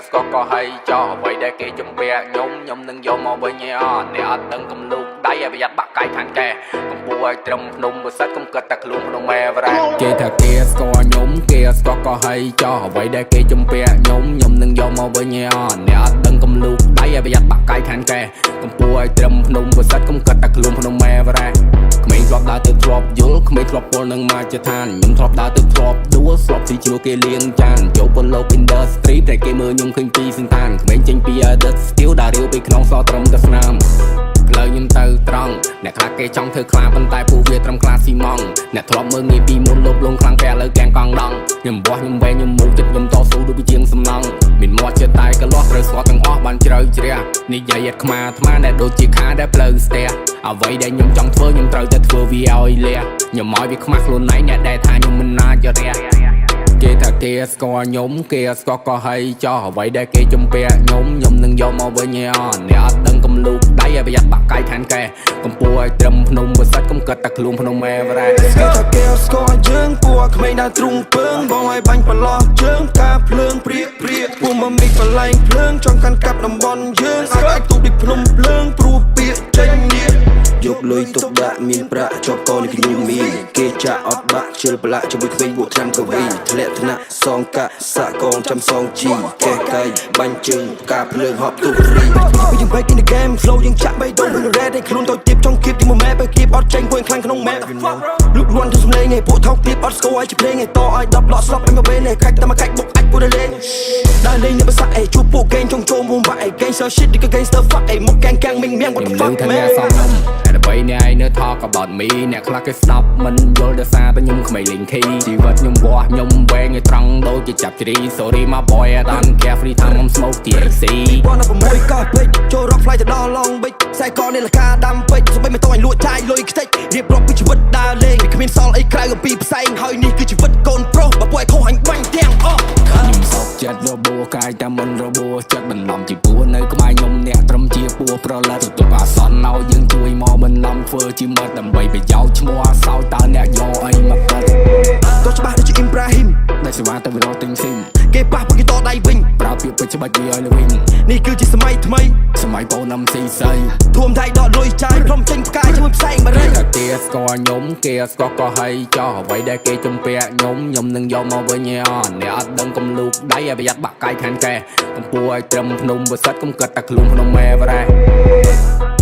ស្គាល់ក៏ហើយចោះអ្វីដែលគេជំពាក់ខ្ញុំនឹងយកមកវិញឯអត់អ្នកអត់ដឹងកំលូកដៃឲ្យប្រយ័ត្នបាក់កាយខាងកែកំពុះឲ្យត្រឹមភ្នំពិសិដ្ឋកុំគិតតែខ្លួនក្នុងម៉ែវរ៉ាគេថាគេស្គាល់ខ្ញុំគេស្គាល់ក៏ហើយចោះអ្វីដែលគេជំពាក់ខ្ញុំនឹងយកមកវិញឯអត់អ្នកអត់ដឹងកំលូកដៃឲ្យប្រយ័ត្នបាក់កាយខាងកែកំពុះឲ្យត្រឹមភ្នំពិសិដ្ឋកុំគិតតែខ្លួនក្នុងម៉ែវរ៉ាក្មេងធ្លាប់ដើរទៅធ្លាប់យល់ក្មេងធ្លាប់ពលនឹងមកជាឋានខ្ញុំធ្លាប់ដើរទៅធ្លាប់ដួលស្លាប់ស៊ីជាមួយគេលៀងចានចូលពលលោក industry តែគេមើលខ្ញុំឃើញពីសន្តានក្មេងចេញពី adult skill ដើររាវពីក្នុងសត្រឹមតែស្នាមផ្លូវខ្ញុំទៅត្រង់អ្នកខ្លះគេចង់ធ្វើខ្លាប៉ុន្តែពួកវាត្រឹមខ្លាស៊ីម៉ង់អ្នកធ្លាប់មើលងាយពីមុនលបលងខ្លាំងតែឥឡូវកែងកង់ដងខ្ញុំបោះខ្ញុំវែងខ្ញុំមូចិត្តខ្ញុំតស៊ូដូចជាជាងសំណង់មានមាត់ចិត្តតែក៏លាស់ត្រូវស្គាល់ទាំងអស់បានជ្រៅជ្រះនិយាយអត់ខ្មាអាត្មាដែលដូចជាខាដែលផ្លូវស្ទះអ្វីដែលខ្ញុំចង់ធ្វើខ្ញុំត្រូវតែធ្វើវាឲ្យលះខ្ញុំឲ្យវាខ្មាស់ខ្លួនឯងអ្នកដែលថាខ្ញុំមិនណាចរះគេថាគេស្គាល់ខ្ញុំគេស្គាល់ក៏ហើយចោះអ្វីដែលគេជំពាក់ខ្ញុំនឹងយកមកវិញឯអត់អ្នកអត់ដឹងកំលូកដៃឲ្យប្រយ័ត្នបាក់កាយខាងកែកំពុះឲ្យត្រឹមភ្នំពិសិដ្ឋកុំគិតតែខ្លួនក្នុងម៉ែវរ៉ាគេថាគេស្គាល់យើងពួកក្មេងដើរទ្រូងពើងបងឲ្យបាញ់ប្រឡោះជើងការភ្លើងព្រាកពួកមកមីកបលែងភ្លើងចង់កាន់កាប់តំបន់យើងអាចទូបដូចភ្នំភ្លើងព្រោះពាកចេញនេះយកលុយទុកដាក់មានប្រាក់ជាប់កនេះខ្ញុំមានគេចាក់អត់បាក់ជិលប្រឡាក់ជាមួយក្មេងពួកឆ្នាំកវីធ្លាក់ថ្នាក់សងកាក់សាក់កងចាំសងជីកែកៃបាញ់ជើងការភ្លើងហប់ទូរីពីយើង back in the game flow យើងចាក់បីដងវិញរ៉េតឲ្យខ្លួនទៅទៀបចង់គៀបទីមួយម៉ែបើគៀបអត់ចេញពួកខ្លាំងក្នុងម៉ែលុកលាន់ទៅសំឡេងឯពួកថោកទៀបអត់ស្គាល់ឲ្យជាភ្លេងឯតឲ្យ10ឡក់ស្លប់ឲ្យមកវិញឯខាច់តែមកកាច់បុកអាចពួកលេងដើរលេងនៅភាសាអេជួបពួកកេងចង់ចូលមុំបាក់អេកេង so shit ដូចកេង stir fuck អេមកកែងមីងមៀង what the fuck man ដើម្បីអ្នកឯងនៅ talk about me អ្នកខ្លះគេស្ដាប់មិនយល់ដោយសារតែខ្ញុំក្មេងលេង key ជីវិតខ្ញុំវាស់ខ្ញុំវែងឲ្យត្រង់ដូចជាចាប់ជ្រី sorry my boy I don't care free time I'm smoke THC បងនៅ6កោះពេកចូល rock fly ទៅដល់ long beach ខ្សែកនេះលកាដាំពេកសូម្បីមិនតោះឲ្យលក់ចាយលុយខ្ទេចរៀបរាប់ពីជីវិតដើរលេងគ្មានសល់អីក្រៅអំពីផ្សែងហើយនេះគឺជីវិតកូនប្រុសបើពួកឯងខុសអញបាញ់ទាំងអស់ខ្ញុំសោកចិត្តរបួសកាយតែមិនរបួសចិត្តបន្លំជាពួរនៅក្បែរខ្ញុំអ្នកត្រឹមជាពួរប្រឡែទទួលអាសន្នឲ្យយើងជួយមកបន្លំធ្វើជាមិត្តដើម្បីប្រយោជន៍ឈ្មោះអាសោតើអ្នកយកអីមកកាត់ក៏ច្បាស់ដូចជាអ៊ីមប្រាហ៊ីមដែលសេវាទៅរកទិញស៊ីមគេប៉ះពួកគេតដៃវិញប្រើពាក្យពេចច្បាច់វាឲ្យវិញនេះគឺជាសម័យថ្មីសម័យបូនំស៊ីស័យធួមដៃដកលុយចាយព្រមចេញផ្កាយជាមួយផ្សែងបារីគេស្គាល់ខ្ញុំគេស្គាល់ក៏ហើយចោះអ្វីដែលគេជំពាក់ខ្ញុំនឹងយកមកវិញឯអត់អ្នកអត់ដឹងកំលូកដៃឲ្យប្រយ័ត្នបាក់កាយខាងកែកំពុះឲ្យត្រឹមភ្នំពិសិដ្ឋកុំគិតតែខ្លួនក្នុងម៉ែវរ៉ា